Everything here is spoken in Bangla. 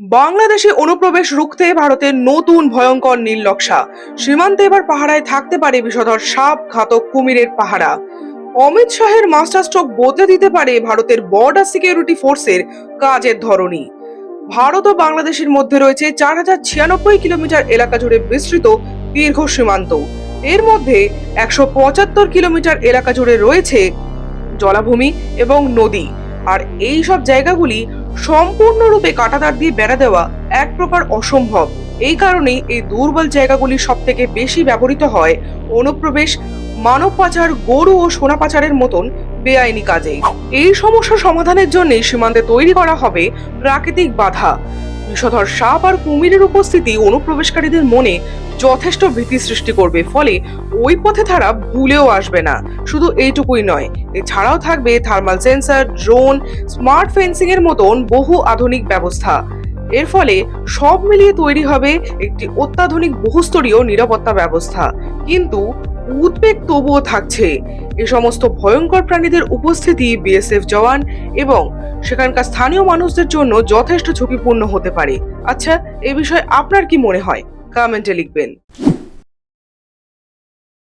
বাংলাদেশে অনুপ্রবেশ রুখতে ভারতের নতুন ভয়ঙ্কর নীল নকশা। সীমান্তে এবার পাহারায় থাকতে পারে বিষধর সাপ, ঘাতক কুমিরের পাহারা। অমিত শাহের মাস্টার স্ট্রোক বদলে দিতে পারে ভারতের বর্ডার সিকিউরিটি ফোর্সের কাজের ধরনই। ভারত ও বাংলাদেশের মধ্যে রয়েছে 4096 কিলোমিটার এলাকা জুড়ে বিস্তৃত দীর্ঘ সীমান্ত। এর মধ্যে 175 কিলোমিটার এলাকা জুড়ে রয়েছে জলাভূমি এবং নদী। আর এই সব জায়গাগুলি সম্পূর্ণরূপে কাঁটাতার দিয়ে বেড়া দেওয়া এক প্রকার অসম্ভব। এই কারণেই এই দুর্বল জায়গাগুলি সব থেকে বেশি ব্যবহৃত হয় অনুপ্রবেশ, মানব পাচার, গরু ও সোনা পাচারের মতন বেআইনি কাজে। এই সমস্যা সমাধানের জন্য সীমান্তে তৈরি করা হবে প্রাকৃতিক বাধা। বিষধর সাপ আর কুমিরের উপস্থিতি অনুপ্রবেশকারীদের মনে যথেষ্ট ভীতি সৃষ্টি করবে, ফলে ওই পথে তারা ভুলেও আসবে না। শুধু এইটুকুই নয়, এছাড়াও থাকবে thermal sensor, drone, smart fencing এর মতন বহু আধুনিক ব্যবস্থা। এর ফলে সব মিলিয়ে তৈরি হবে একটি অত্যাধুনিক বহুস্তরীয় নিরাপত্তা ব্যবস্থা। কিন্তু উদ্বেগ তবুও থাকছে। এ সমস্ত ভয়ঙ্কর প্রাণীদের উপস্থিতি বিএসএফ জওয়ান এবং সেখানকার স্থানীয় মানুষদের জন্য যথেষ্ট ঝুঁকিপূর্ণ হতে পারে। আচ্ছা, এ বিষয়ে আপনার কি মনে হয়? কমেন্টে লিখবেন।